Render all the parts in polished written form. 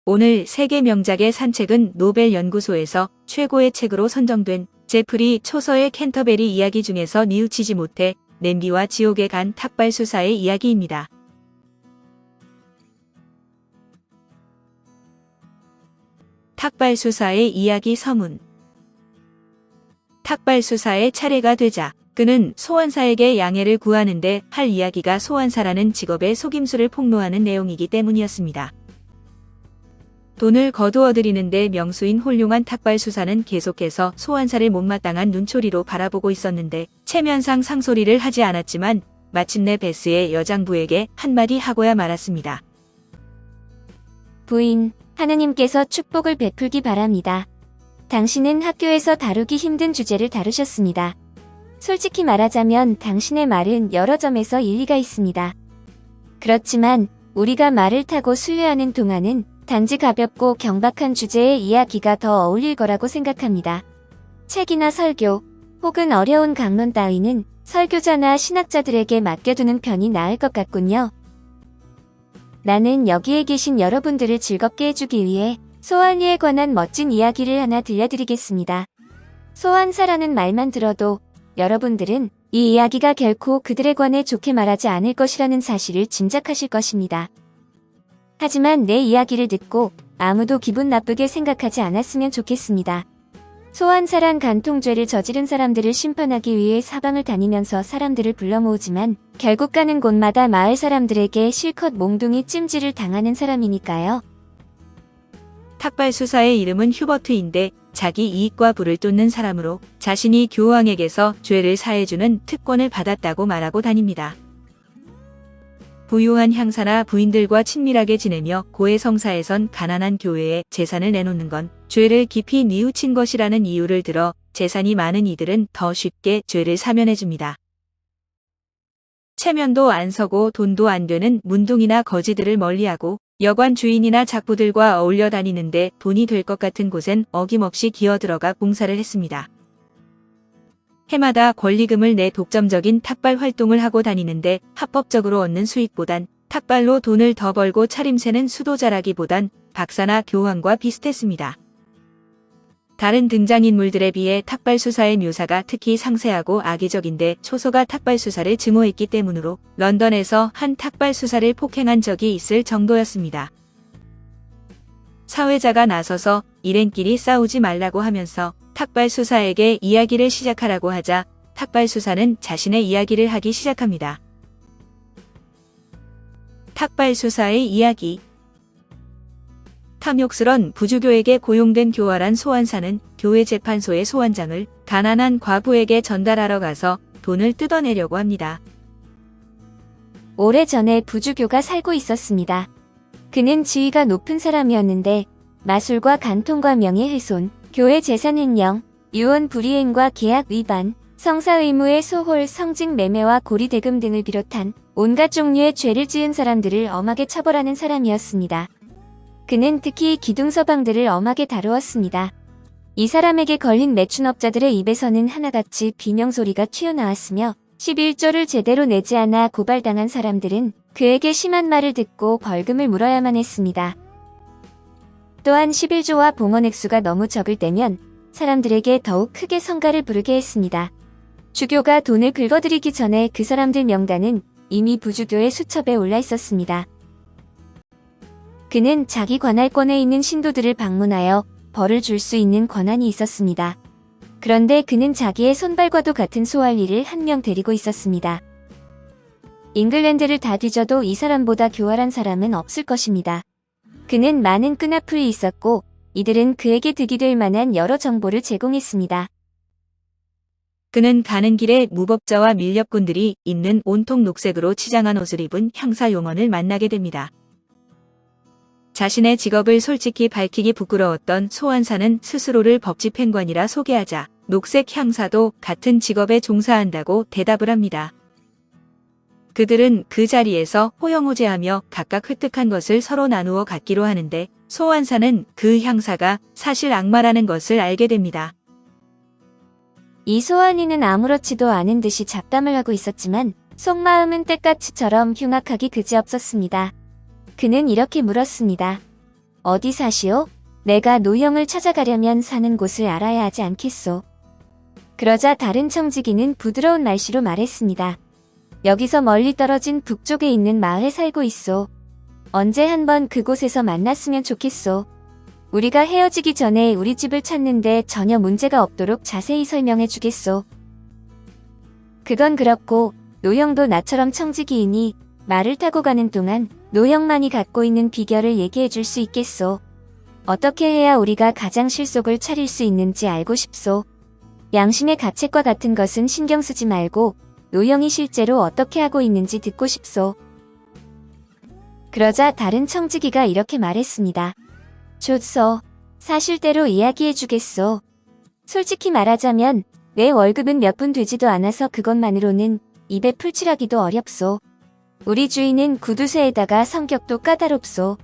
오늘 세계 명작의 산책은 노벨 연구소에서 최고의 책으로 선정된 제프리 초서의 캔터베리 이야기 중에서 뉘우치지 못해 냄비와 지옥에 간 탁발수사의 이야기입니다. 탁발수사의 이야기 서문. 탁발수사의 차례가 되자 그는 소환사에게 양해를 구하는데 할 이야기가 소환사라는 직업의 속임수를 폭로하는 내용이기 때문이었습니다. 돈을 거두어들이는데 명수인 홀륭한 탁발수사는 계속해서 소환사를 못마땅한 눈초리로 바라보고 있었는데 체면상 상소리를 하지 않았지만 마침내 베스의 여장부에게 한마디 하고야 말았습니다. 부인, 하느님께서 축복을 베풀기 바랍니다. 당신은 학교에서 다루기 힘든 주제를 다루셨습니다. 솔직히 말하자면 당신의 말은 여러 점에서 일리가 있습니다. 그렇지만 우리가 말을 타고 순례하는 동안은 단지 가볍고 경박한 주제의 이야기가 더 어울릴 거라고 생각합니다. 책이나 설교, 혹은 어려운 강론 따위는 설교자나 신학자들에게 맡겨두는 편이 나을 것 같군요. 나는 여기에 계신 여러분들을 즐겁게 해주기 위해 소환리에 관한 멋진 이야기를 하나 들려드리겠습니다. 소환사라는 말만 들어도 여러분들은 이 이야기가 결코 그들에 관해 좋게 말하지 않을 것이라는 사실을 짐작하실 것입니다. 하지만 내 이야기를 듣고 아무도 기분 나쁘게 생각하지 않았으면 좋겠습니다. 소환사란 간통죄를 저지른 사람들을 심판하기 위해 사방을 다니면서 사람들을 불러 모으지만 결국 가는 곳마다 마을 사람들에게 실컷 몽둥이 찜질을 당하는 사람이니까요. 탁발수사의 이름은 휴버트인데 자기 이익과 부를 쫓는 사람으로 자신이 교황에게서 죄를 사해주는 특권을 받았다고 말하고 다닙니다. 부유한 향사나 부인들과 친밀하게 지내며 고해성사에선 가난한 교회에 재산을 내놓는 건 죄를 깊이 뉘우친 것이라는 이유를 들어 재산이 많은 이들은 더 쉽게 죄를 사면해줍니다. 체면도 안 서고 돈도 안 되는 문둥이나 거지들을 멀리하고 여관 주인이나 작부들과 어울려 다니는데 돈이 될 것 같은 곳엔 어김없이 기어들어가 봉사를 했습니다. 해마다 권리금을 내 독점적인 탁발 활동을 하고 다니는데 합법적으로 얻는 수익보단 탁발로 돈을 더 벌고 차림새는 수도자라기보단 박사나 교황과 비슷했습니다. 다른 등장인물들에 비해 탁발수사의 묘사가 특히 상세하고 악의적인데 초서가 탁발수사를 증오했기 때문으로 런던에서 한 탁발수사를 폭행한 적이 있을 정도였습니다. 사회자가 나서서 일행끼리 싸우지 말라고 하면서 탁발수사에게 이야기를 시작하라고 하자 탁발수사는 자신의 이야기를 하기 시작합니다. 탁발수사의 이야기. 탐욕스런 부주교에게 고용된 교활한 소환사는 교회 재판소의 소환장을 가난한 과부에게 전달하러 가서 돈을 뜯어내려고 합니다. 오래전에 부주교가 살고 있었습니다. 그는 지위가 높은 사람이었는데 마술과 간통과 명예훼손, 교회 재산 횡령, 유언 불이행과 계약 위반, 성사 의무의 소홀, 성직 매매와 고리대금 등을 비롯한 온갖 종류의 죄를 지은 사람들을 엄하게 처벌하는 사람이었습니다. 그는 특히 기둥서방들을 엄하게 다루었습니다. 이 사람에게 걸린 매춘업자들의 입에서는 하나같이 비명소리가 튀어나왔으며 11조를 제대로 내지 않아 고발당한 사람들은 그에게 심한 말을 듣고 벌금을 물어야만 했습니다. 또한 11조와 봉헌 액수가 너무 적을 때면 사람들에게 더욱 크게 성가를 부르게 했습니다. 주교가 돈을 긁어들이기 전에 그 사람들 명단은 이미 부주교의 수첩에 올라 있었습니다. 그는 자기 관할권에 있는 신도들을 방문하여 벌을 줄 수 있는 권한이 있었습니다. 그런데 그는 자기의 손발과도 같은 소할리를 한 명 데리고 있었습니다. 잉글랜드를 다 뒤져도 이 사람보다 교활한 사람은 없을 것입니다. 그는 많은 끈앞풀이 있었고 이들은 그에게 득이 될 만한 여러 정보를 제공했습니다. 그는 가는 길에 무법자와 밀렵꾼들이 입는 온통 녹색으로 치장한 옷을 입은 향사 용언을 만나게 됩니다. 자신의 직업을 솔직히 밝히기 부끄러웠던 소환사는 스스로를 법집행관이라 소개하자 녹색 향사도 같은 직업에 종사한다고 대답을 합니다. 그들은 그 자리에서 호영호재하며 각각 획득한 것을 서로 나누어 갖기로 하는데 소환사는 그 향사가 사실 악마라는 것을 알게 됩니다. 이 소환이는 아무렇지도 않은 듯이 잡담을 하고 있었지만 속마음은 때까치처럼 흉악하기 그지없었습니다. 그는 이렇게 물었습니다. 어디 사시오? 내가 노형을 찾아가려면 사는 곳을 알아야 하지 않겠소. 그러자 다른 청지기는 부드러운 말씨로 말했습니다. 여기서 멀리 떨어진 북쪽에 있는 마을에 살고 있소. 언제 한번 그곳에서 만났으면 좋겠소. 우리가 헤어지기 전에 우리 집을 찾는데 전혀 문제가 없도록 자세히 설명해 주겠소. 그건 그렇고 노형도 나처럼 청지기이니 말을 타고 가는 동안 노형만이 갖고 있는 비결을 얘기해 줄 수 있겠소. 어떻게 해야 우리가 가장 실속을 차릴 수 있는지 알고 싶소. 양심의 가책과 같은 것은 신경 쓰지 말고 노형이 실제로 어떻게 하고 있는지 듣고 싶소. 그러자 다른 청지기가 이렇게 말했습니다. 좋소. 사실대로 이야기해 주겠소. 솔직히 말하자면 내 월급은 몇 푼 되지도 않아서 그것만으로는 입에 풀칠하기도 어렵소. 우리 주인은 구두쇠에다가 성격도 까다롭소.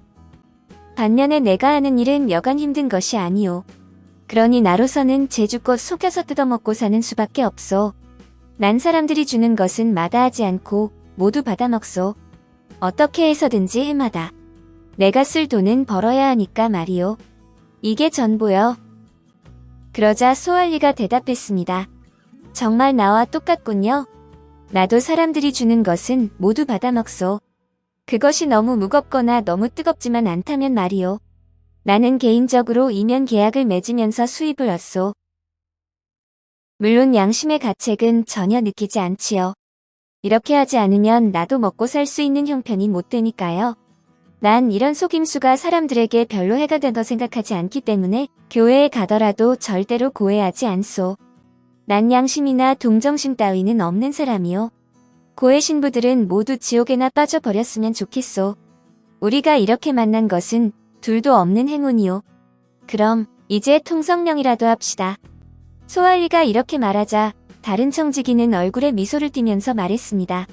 반면에 내가 하는 일은 여간 힘든 것이 아니오. 그러니 나로서는 제주껏 속여서 뜯어먹고 사는 수밖에 없소. 난 사람들이 주는 것은 마다하지 않고 모두 받아먹소. 어떻게 해서든지 해마다. 내가 쓸 돈은 벌어야 하니까 말이오. 이게 전부요. 그러자 소알리가 대답했습니다. 정말 나와 똑같군요. 나도 사람들이 주는 것은 모두 받아먹소. 그것이 너무 무겁거나 너무 뜨겁지만 않다면 말이오. 나는 개인적으로 이면 계약을 맺으면서 수입을 얻소. 물론 양심의 가책은 전혀 느끼지 않지요. 이렇게 하지 않으면 나도 먹고 살 수 있는 형편이 못 되니까요. 난 이런 속임수가 사람들에게 별로 해가 된다 생각하지 않기 때문에 교회에 가더라도 절대로 고해하지 않소. 난 양심이나 동정심 따위는 없는 사람이요. 고해 신부들은 모두 지옥에나 빠져버렸으면 좋겠소. 우리가 이렇게 만난 것은 둘도 없는 행운이요. 그럼 이제 통성명이라도 합시다. 소알리가 이렇게 말하자 다른 청지기는 얼굴에 미소를 띠면서 말했습니다.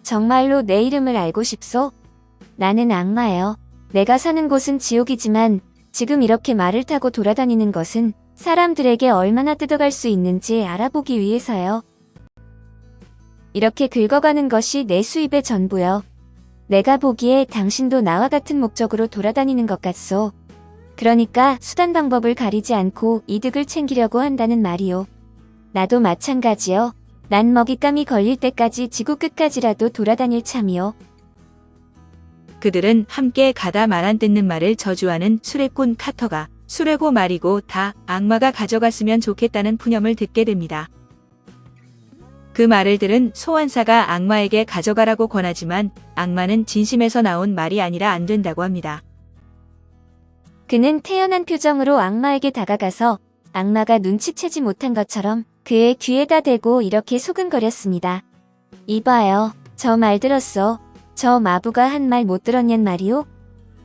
정말로 내 이름을 알고 싶소? 나는 악마요. 내가 사는 곳은 지옥이지만 지금 이렇게 말을 타고 돌아다니는 것은 사람들에게 얼마나 뜯어갈 수 있는지 알아보기 위해서요. 이렇게 긁어가는 것이 내 수입의 전부요. 내가 보기에 당신도 나와 같은 목적으로 돌아다니는 것 같소. 그러니까 수단 방법을 가리지 않고 이득을 챙기려고 한다는 말이요. 나도 마찬가지요. 난 먹잇감이 걸릴 때까지 지구 끝까지라도 돌아다닐 참이요. 그들은 함께 가다 말 안 듣는 말을 저주하는 수레꾼 카터가 수레고 말이고 다 악마가 가져갔으면 좋겠다는 푸념을 듣게 됩니다. 그 말을 들은 소환사가 악마에게 가져가라고 권하지만 악마는 진심에서 나온 말이 아니라 안 된다고 합니다. 그는 태연한 표정으로 악마에게 다가가서 악마가 눈치채지 못한 것처럼 그의 귀에다 대고 이렇게 소근거렸습니다. 이봐요. 저 말 들었어. 저 마부가 한 말 못 들었냔 말이오?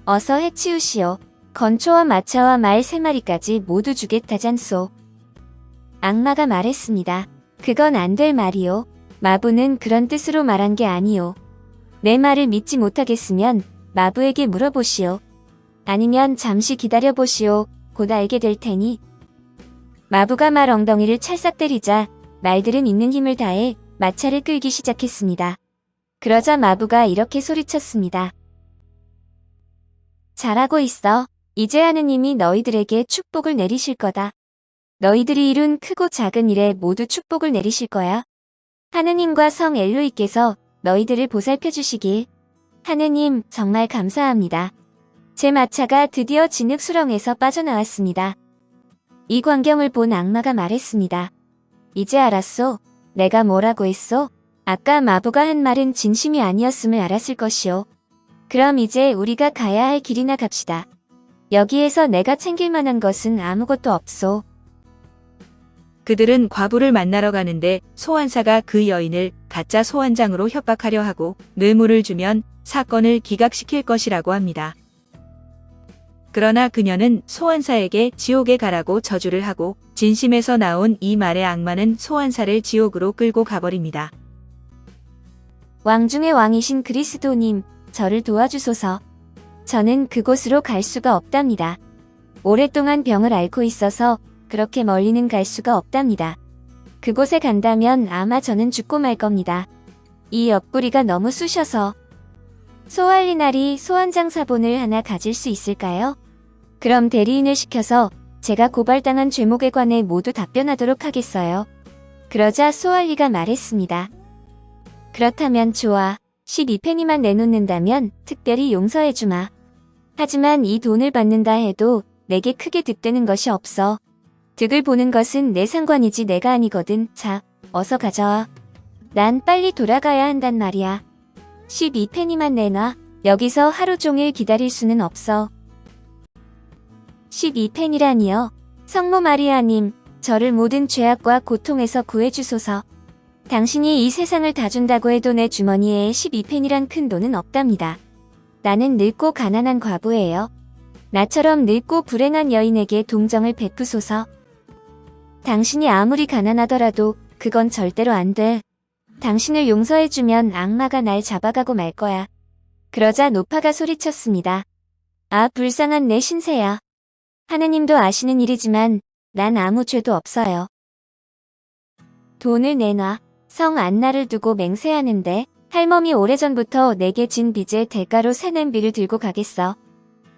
어서 해치우시오. 건초와 마차와 말 3마리까지 모두 주겠다잖소. 악마가 말했습니다. 그건 안 될 말이오. 마부는 그런 뜻으로 말한 게 아니오. 내 말을 믿지 못하겠으면 마부에게 물어보시오. 아니면 잠시 기다려보시오. 곧 알게 될 테니. 마부가 말 엉덩이를 찰싹 때리자 말들은 있는 힘을 다해 마차를 끌기 시작했습니다. 그러자 마부가 이렇게 소리쳤습니다. 잘하고 있어. 이제 하느님이 너희들에게 축복을 내리실 거다. 너희들이 이룬 크고 작은 일에 모두 축복을 내리실 거야. 하느님과 성 엘로이께서 너희들을 보살펴 주시길. 하느님 정말 감사합니다. 제 마차가 드디어 진흙 수렁에서 빠져나왔습니다. 이 광경을 본 악마가 말했습니다. 이제 알았소. 내가 뭐라고 했소? 아까 마부가 한 말은 진심이 아니었음을 알았을 것이오. 그럼 이제 우리가 가야 할 길이나 갑시다. 여기에서 내가 챙길 만한 것은 아무것도 없소. 그들은 과부를 만나러 가는데 소환사가 그 여인을 가짜 소환장으로 협박하려 하고 뇌물을 주면 사건을 기각시킬 것이라고 합니다. 그러나 그녀는 소환사에게 지옥에 가라고 저주를 하고 진심에서 나온 이 말의 악마는 소환사를 지옥으로 끌고 가버립니다. 왕 중의 왕이신 그리스도님, 저를 도와주소서. 저는 그곳으로 갈 수가 없답니다. 오랫동안 병을 앓고 있어서 그렇게 멀리는 갈 수가 없답니다. 그곳에 간다면 아마 저는 죽고 말 겁니다. 이 옆구리가 너무 쑤셔서. 소알리나리 소환장 사본을 하나 가질 수 있을까요? 그럼 대리인을 시켜서 제가 고발당한 죄목에 관해 모두 답변하도록 하겠어요. 그러자 소알리가 말했습니다. 그렇다면 좋아. 12페니만 내놓는다면 특별히 용서해주마. 하지만 이 돈을 받는다 해도 내게 크게 득되는 것이 없어. 득을 보는 것은 내 상관이지 내가 아니거든. 자, 어서 가져와. 난 빨리 돌아가야 한단 말이야. 12페니만 내놔. 여기서 하루 종일 기다릴 수는 없어. 12페니라니요. 성모 마리아님, 저를 모든 죄악과 고통에서 구해주소서. 당신이 이 세상을 다 준다고 해도 내 주머니에 12페니란 큰 돈은 없답니다. 나는 늙고 가난한 과부예요. 나처럼 늙고 불행한 여인에게 동정을 베푸소서. 당신이 아무리 가난하더라도 그건 절대로 안 돼. 당신을 용서해주면 악마가 날 잡아가고 말 거야. 그러자 노파가 소리쳤습니다. 아, 불쌍한 내 신세야. 하느님도 아시는 일이지만 난 아무 죄도 없어요. 돈을 내놔. 성 안나를 두고 맹세하는데 할멈이 오래전부터 내게 진 빚의 대가로 새 냄비를 들고 가겠어.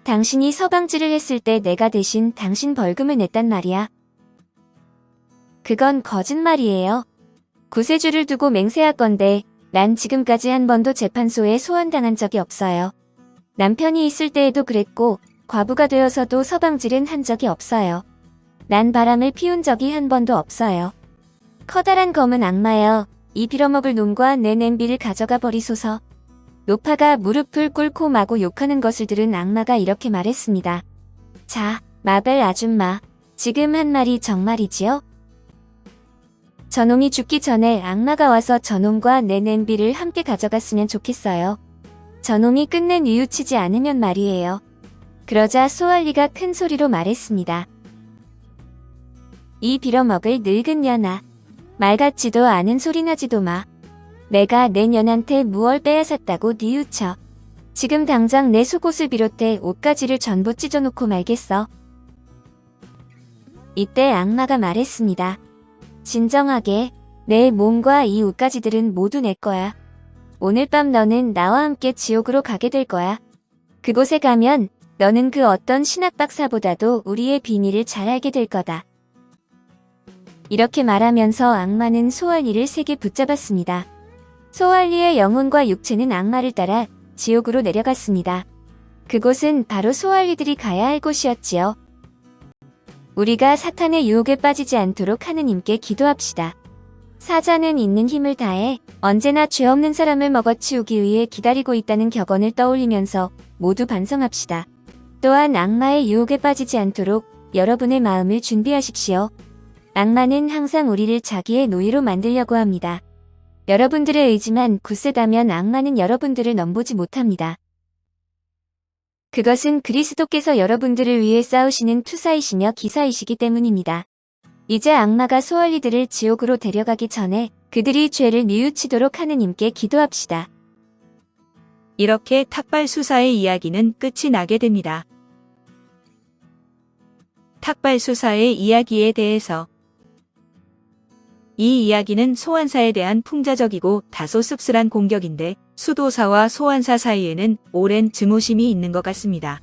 당신이 서방질을 했을 때 내가 대신 당신 벌금을 냈단 말이야. 그건 거짓말이에요. 구세주를 두고 맹세할 건데 난 지금까지 한 번도 재판소에 소환당한 적이 없어요. 남편이 있을 때에도 그랬고 과부가 되어서도 서방질은 한 적이 없어요. 난 바람을 피운 적이 한 번도 없어요. 커다란 검은 악마여, 이 빌어먹을 놈과 내 냄비를 가져가 버리소서. 노파가 무릎을 꿇고 마구 욕하는 것을 들은 악마가 이렇게 말했습니다. 자, 마벨 아줌마, 지금 한 말이 정말이지요? 저놈이 죽기 전에 악마가 와서 저놈과 내 냄비를 함께 가져갔으면 좋겠어요. 저놈이 끝내 뉘우치지 않으면 말이에요. 그러자 소알리가 큰 소리로 말했습니다. 이 빌어먹을 늙은 년아. 말 같지도 않은 소리 나지도 마. 내가 내 년한테 무얼 빼앗았다고 뉘우쳐. 지금 당장 내 속옷을 비롯해 옷가지를 전부 찢어놓고 말겠어. 이때 악마가 말했습니다. 진정하게, 내 몸과 이 옷가지들은 모두 내 거야. 오늘 밤 너는 나와 함께 지옥으로 가게 될 거야. 그곳에 가면 너는 그 어떤 신학 박사보다도 우리의 비밀을 잘 알게 될 거다. 이렇게 말하면서 악마는 소알리를 세게 붙잡았습니다. 소알리의 영혼과 육체는 악마를 따라 지옥으로 내려갔습니다. 그곳은 바로 소알리들이 가야 할 곳이었지요. 우리가 사탄의 유혹에 빠지지 않도록 하느님께 기도합시다. 사자는 있는 힘을 다해 언제나 죄 없는 사람을 먹어치우기 위해 기다리고 있다는 격언을 떠올리면서 모두 반성합시다. 또한 악마의 유혹에 빠지지 않도록 여러분의 마음을 준비하십시오. 악마는 항상 우리를 자기의 노예로 만들려고 합니다. 여러분들의 의지만 굳세다면 악마는 여러분들을 넘보지 못합니다. 그것은 그리스도께서 여러분들을 위해 싸우시는 투사이시며 기사이시기 때문입니다. 이제 악마가 소알리들을 지옥으로 데려가기 전에 그들이 죄를 뉘우치도록 하느님께 기도합시다. 이렇게 탁발 수사의 이야기는 끝이 나게 됩니다. 탁발 수사의 이야기에 대해서 이 이야기는 소환사에 대한 풍자적이고 다소 씁쓸한 공격인데 수도사와 소환사 사이에는 오랜 증오심이 있는 것 같습니다.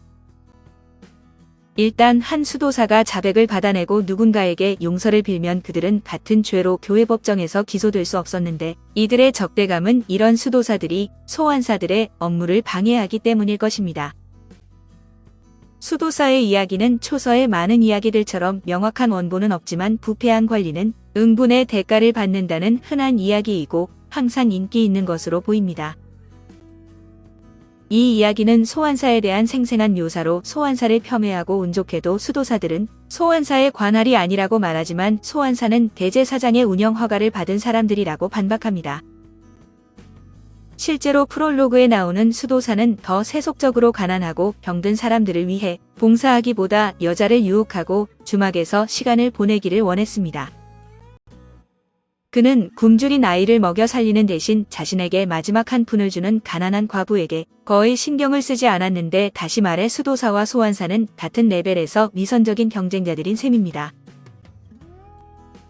일단 한 수도사가 자백을 받아내고 누군가에게 용서를 빌면 그들은 같은 죄로 교회법정에서 기소될 수 없었는데 이들의 적대감은 이런 수도사들이 소환사들의 업무를 방해하기 때문일 것입니다. 수도사의 이야기는 초서의 많은 이야기들처럼 명확한 원본은 없지만 부패한 관리는 응분의 대가를 받는다는 흔한 이야기이고 항상 인기 있는 것으로 보입니다. 이 이야기는 소환사에 대한 생생한 묘사로 소환사를 폄훼하고 운 좋게도 수도사들은 소환사의 관할이 아니라고 말하지만 소환사는 대제사장의 운영 허가를 받은 사람들이라고 반박합니다. 실제로 프롤로그에 나오는 수도사는 더 세속적으로 가난하고 병든 사람들을 위해 봉사하기보다 여자를 유혹하고 주막에서 시간을 보내기를 원했습니다. 그는 굶주린 아이를 먹여 살리는 대신 자신에게 마지막 한 푼을 주는 가난한 과부에게 거의 신경을 쓰지 않았는데 다시 말해 수도사와 소환사는 같은 레벨에서 위선적인 경쟁자들인 셈입니다.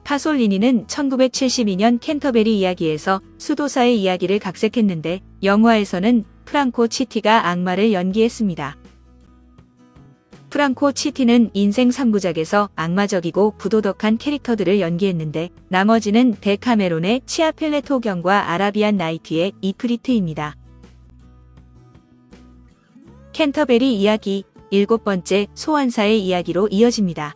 파솔리니는 1972년 캔터베리 이야기에서 수도사의 이야기를 각색했는데 영화에서는 프랑코 치티가 악마를 연기했습니다. 프랑코 치티는 인생 3부작에서 악마적이고 부도덕한 캐릭터들을 연기했는데 나머지는 데카메론의 치아펠레토경과 아라비안 나이트의 이프리트입니다. 캔터베리 이야기 7번째 소환사의 이야기로 이어집니다.